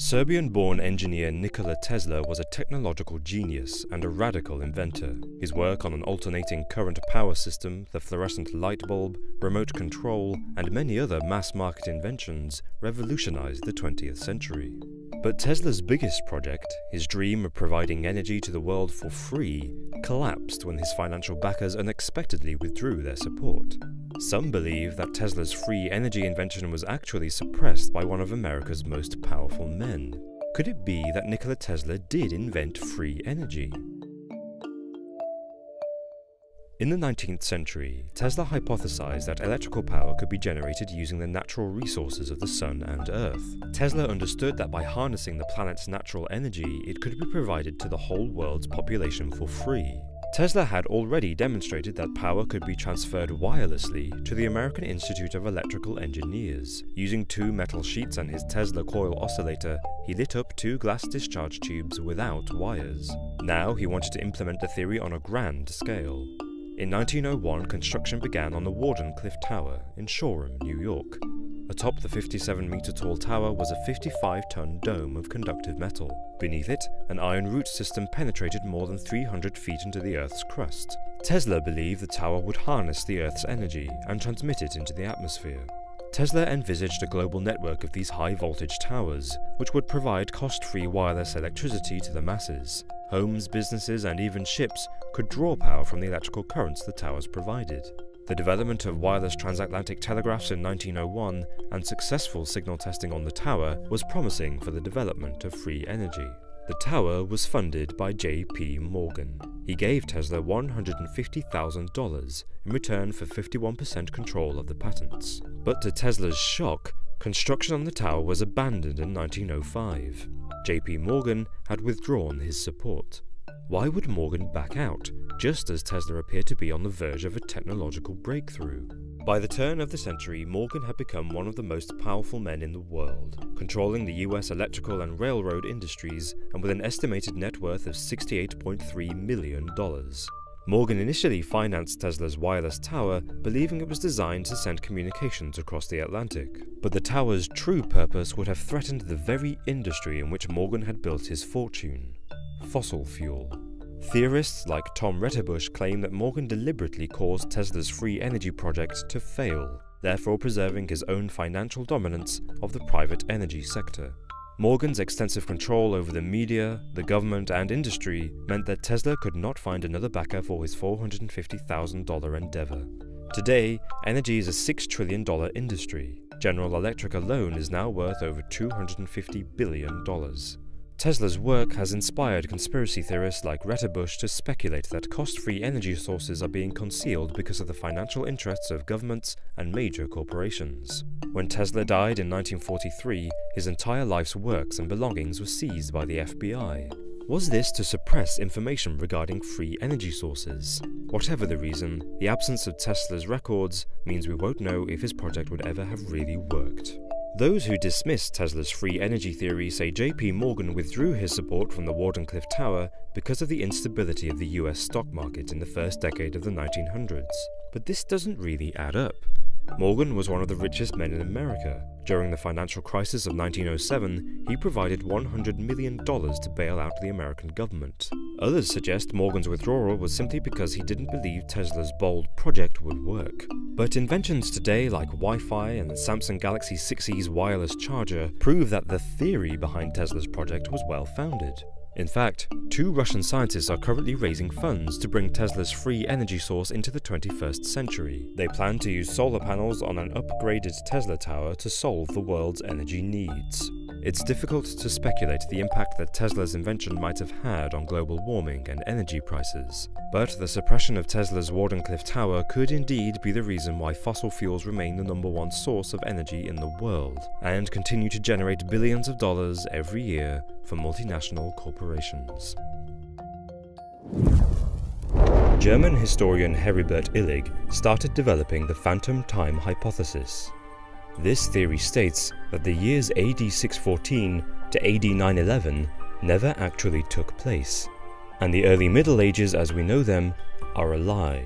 Serbian-born engineer Nikola Tesla was a technological genius and a radical inventor. His work on an alternating current power system, the fluorescent light bulb, remote control, and many other mass-market inventions revolutionized the 20th century. But Tesla's biggest project, his dream of providing energy to the world for free, collapsed when his financial backers unexpectedly withdrew their support. Some believe that Tesla's free energy invention was actually suppressed by one of America's most powerful men. Could it be that Nikola Tesla did invent free energy? In the 19th century, Tesla hypothesized that electrical power could be generated using the natural resources of the sun and earth. Tesla understood that by harnessing the planet's natural energy, it could be provided to the whole world's population for free. Tesla had already demonstrated that power could be transferred wirelessly to the American Institute of Electrical Engineers. Using two metal sheets and his Tesla coil oscillator, he lit up two glass discharge tubes without wires. Now he wanted to implement the theory on a grand scale. In 1901, construction began on the Wardenclyffe Tower in Shoreham, New York. Atop the 57-meter-tall tower was a 55-ton dome of conductive metal. Beneath it, an iron root system penetrated more than 300 feet into the Earth's crust. Tesla believed the tower would harness the Earth's energy and transmit it into the atmosphere. Tesla envisaged a global network of these high-voltage towers, which would provide cost-free wireless electricity to the masses. Homes, businesses, and even ships could draw power from the electrical currents the towers provided. The development of wireless transatlantic telegraphs in 1901 and successful signal testing on the tower was promising for the development of free energy. The tower was funded by J.P. Morgan. He gave Tesla $150,000 in return for 51% control of the patents. But to Tesla's shock, construction on the tower was abandoned in 1905. J.P. Morgan had withdrawn his support. Why would Morgan back out, just as Tesla appeared to be on the verge of a technological breakthrough? By the turn of the century, Morgan had become one of the most powerful men in the world, controlling the US electrical and railroad industries and with an estimated net worth of $68.3 million. Morgan initially financed Tesla's wireless tower, believing it was designed to send communications across the Atlantic. But the tower's true purpose would have threatened the very industry in which Morgan had built his fortune: fossil fuel. Theorists like Tom Retterbush claim that Morgan deliberately caused Tesla's free energy project to fail, therefore preserving his own financial dominance of the private energy sector. Morgan's extensive control over the media, the government, and industry meant that Tesla could not find another backer for his $450,000 endeavor. Today, energy is a $6 trillion industry. General Electric alone is now worth over $250 billion. Tesla's work has inspired conspiracy theorists like Retterbush to speculate that cost-free energy sources are being concealed because of the financial interests of governments and major corporations. When Tesla died in 1943, his entire life's works and belongings were seized by the FBI. Was this to suppress information regarding free energy sources? Whatever the reason, the absence of Tesla's records means we won't know if his project would ever have really worked. Those who dismiss Tesla's free energy theory say J.P. Morgan withdrew his support from the Wardenclyffe Tower because of the instability of the US stock market in the first decade of the 1900s. But this doesn't really add up. Morgan was one of the richest men in America. During the financial crisis of 1907, he provided $100 million to bail out the American government. Others suggest Morgan's withdrawal was simply because he didn't believe Tesla's bold project would work. But inventions today like Wi-Fi and the Samsung Galaxy 6E's wireless charger prove that the theory behind Tesla's project was well-founded. In fact, two Russian scientists are currently raising funds to bring Tesla's free energy source into the 21st century. They plan to use solar panels on an upgraded Tesla tower to solve the world's energy needs. It's difficult to speculate the impact that Tesla's invention might have had on global warming and energy prices. But the suppression of Tesla's Wardenclyffe Tower could indeed be the reason why fossil fuels remain the #1 source of energy in the world, and continue to generate billions of dollars every year for multinational corporations. German historian Heribert Illig started developing the phantom time hypothesis. This theory states that the years AD 614 to AD 911 never actually took place, and the early Middle Ages as we know them are a lie.